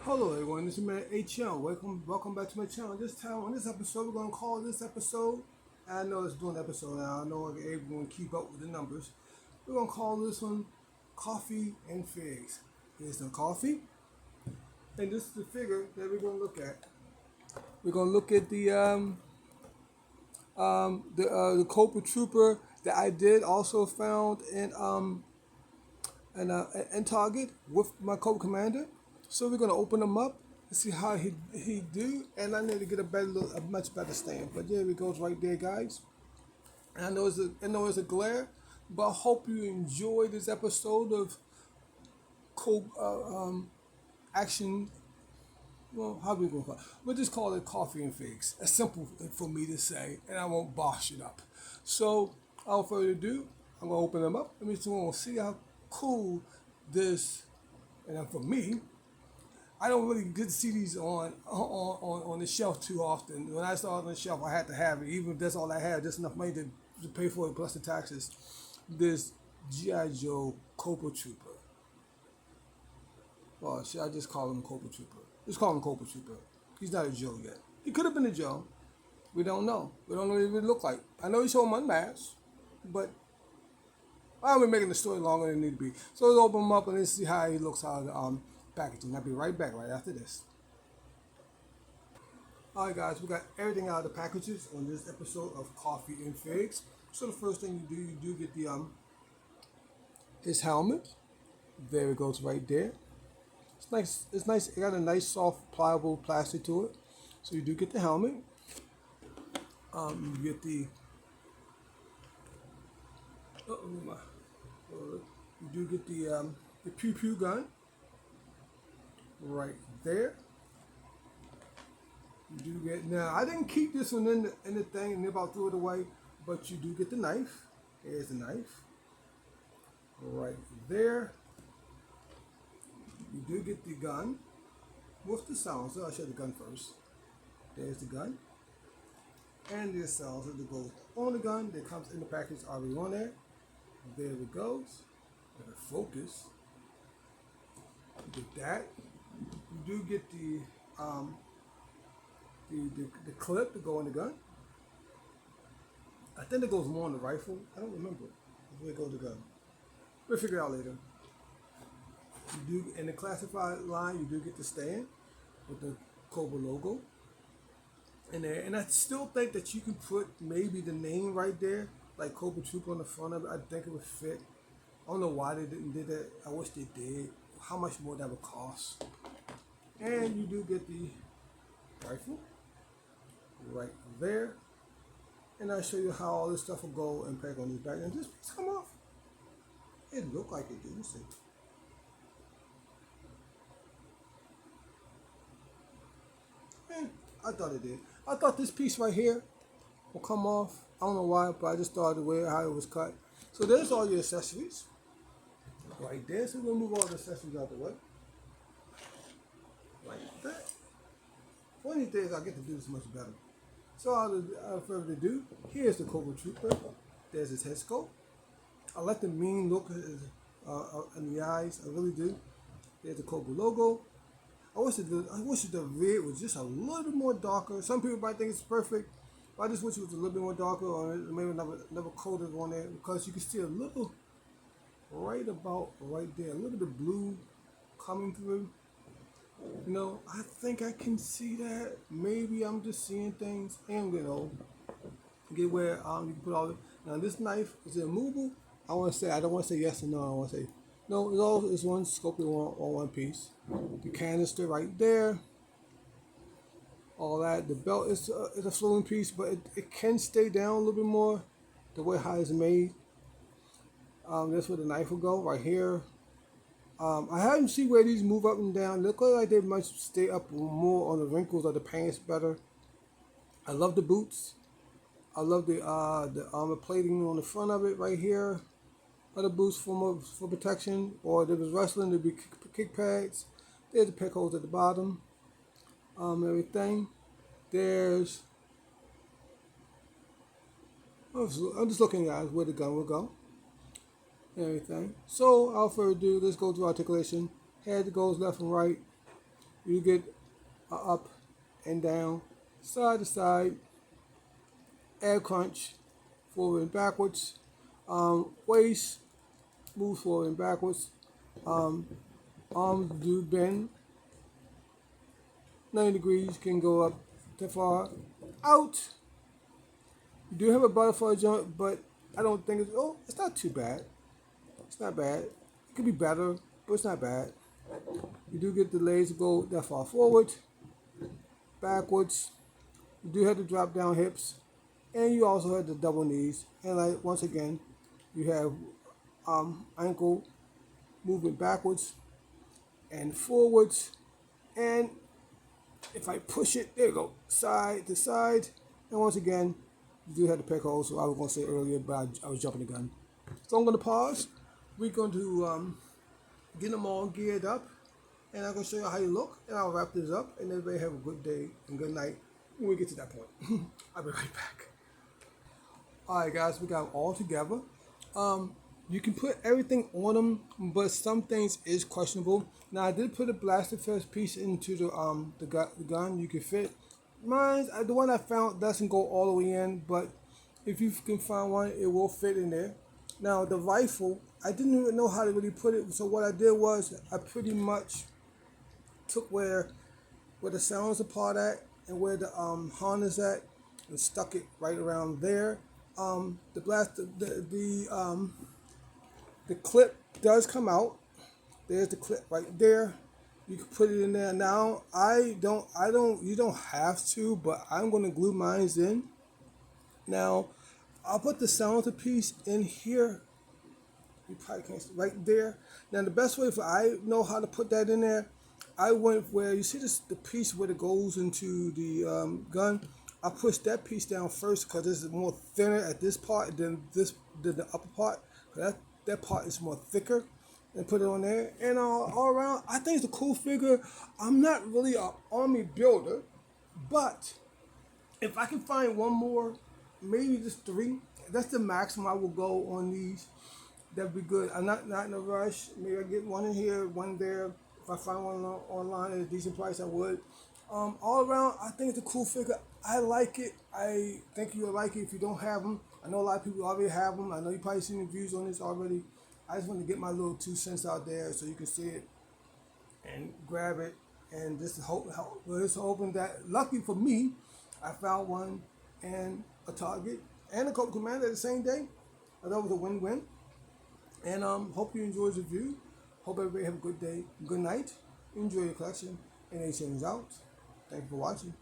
Hello everyone, this is man HM. Welcome back to my channel. This time on this episode, we're gonna call this episode. I know it's doing episode now. I know everyone keep up with the numbers. We're gonna call this one "Coffee and Figs." Here's the coffee, and this is the figure that we're gonna look at. We're gonna look at the Cobra Trooper that I did also found in Target with my Cobra Commander. So we're gonna open them up and see how he do. And I need to get a much better stand. But there it goes right there, guys. And I know it's a glare, but I hope you enjoy this episode of Cobra Action. Well, how we gonna call it? We'll just call it Coffee and Figs. It's simple for me to say, and I won't bosh it up. So, without further ado, I'm gonna open them up. Let me see how cool this. And then for me, I don't really get to see these on the shelf too often. When I saw it on the shelf, I had to have it. Even if that's all I had, just enough money to pay for it plus the taxes. This G.I. Joe Cobra Trooper. Well, should I just call him Cobra Trooper? Just call him Cobra Trooper. He's not a Joe yet. He could have been a Joe. We don't know. We don't know what he would look like. I know he showed him unmasked, but I'm making the story longer than it need to be. So let's open him up and let's see how he looks out of the packaging. I'll be right back right after this. Alright guys, we got everything out of the packages on this episode of Coffee and Figs. So the first thing you do get the his helmet. There it goes right there. It's nice. It's nice. It got a nice, soft, pliable plastic to it. So you do get the helmet. You get the. You do get the pew pew gun. Right there. You do get. Now I didn't keep this one in the thing and about threw it away, but you do get the knife. Here's the knife. Right there. You do get the gun with the silencer. I'll show the gun first. There's the gun. And the silencer that goes on the gun that comes in the package already on there. There it goes. Let it focus. You get that. You do get the clip to go in the gun. I think it goes more on the rifle. I don't remember where it goes the gun. We'll figure it out later. You do in the classified line. You do get the stand with the Cobra logo in there, and I still think that you can put maybe the name right there, like Cobra Trooper on the front of it. I think it would fit. I don't know why they didn't do that. I wish they did. How much more that would cost? And you do get the rifle right there, and I'll show you how all this stuff will go and pack on these back. And this piece come off. It looked like it did. Let's see. I thought it did. I thought this piece right here will come off. I don't know why, but I just thought the way how it was cut. So there's all your accessories right there. So we're gonna move all the accessories out the way. Like that. One of these days I get to do this much better. So without further ado, here's the Cobra Trooper. There's his head sculpt. I like the mean look in the eyes. I really do. There's the Cobra logo. I wish the red was just a little bit more darker. Some people might think it's perfect, but I just wish it was a little bit more darker, or maybe another coated on there, because you can see a little right about right there, a little bit of blue coming through. You know, I think I can see that. Maybe I'm just seeing things. And get where you can put all it. Now this knife is it movable? I don't want to say yes or no. I want to say no. It's one sculpted on one piece. The canister right there. All that. The belt is a floating piece, but it can stay down a little bit more. The way how it's made. That's where the knife will go right here. I haven't seen where these move up and down. They look like they might stay up more on the wrinkles of the pants better. I love the boots. I love the armor plating on the front of it right here. Other boots for protection. Or if it was wrestling, there'd be kick pads. There's the peg holes at the bottom. Everything. There's. I'm just looking guys where the gun will go. Everything. So, without further ado, let's go through articulation. Head goes left and right. You get up and down, side to side, air crunch, forward and backwards. Waist moves forward and backwards. Um, Arms do bend 90 degrees, can go up that far. Out. You do have a butterfly jump, but I don't think it's not too bad. It's not bad. It could be better, but it's not bad. You do get the legs to go that far forward, backwards. You do have to drop down hips, and you also have the double knees. And like once again, you have ankle movement backwards and forwards. And if I push it, there you go, side to side. And once again, you do have the pec hole, so I was going to say earlier, but I was jumping the gun. So I'm going to pause. We're going to get them all geared up, and I'm going to show you how you look, and I'll wrap this up, and everybody have a good day and good night when we get to that point. I'll be right back. All right, guys, we got them all together. You can put everything on them, but some things is questionable. Now, I did put a blaster fest piece into the gun. You can fit. Mine, the one I found doesn't go all the way in, but if you can find one, it will fit in there. Now, the rifle, I didn't even know how to really put it, so what I did was I pretty much took where the silencer part at and where the harness at and stuck it right around there. The blaster, the clip does come out. There's the clip right there. You can put it in there. Now, you don't have to, but I'm going to glue mine in. Now, I'll put the silencer piece in here. You probably can't see right there. Now, the best way I know how to put that in there, I went where, you see the piece where it goes into the gun. I push that piece down first because it's more thinner at this part than the upper part. That part is more thicker, and put it on there. And all around, I think it's a cool figure. I'm not really an army builder, but if I can find one more, maybe just 3, that's the maximum I will go on these. That'd be good. I'm not in a rush. Maybe I get one in here, one there. If I find one online at a decent price, I would. All around, I think it's a cool figure. I like it. I think you'll like it if you don't have them. I know a lot of people already have them. I know you probably seen reviews on this already. I just want to get my little 2 cents out there so you can see it and grab it. And just hoping that, lucky for me, I found one and a Target and a Cobra Commander the same day. I thought it was a win-win. And hope you enjoyed the review. Hope everybody have a good day, good night. Enjoy your collection. And A out. Thank you for watching.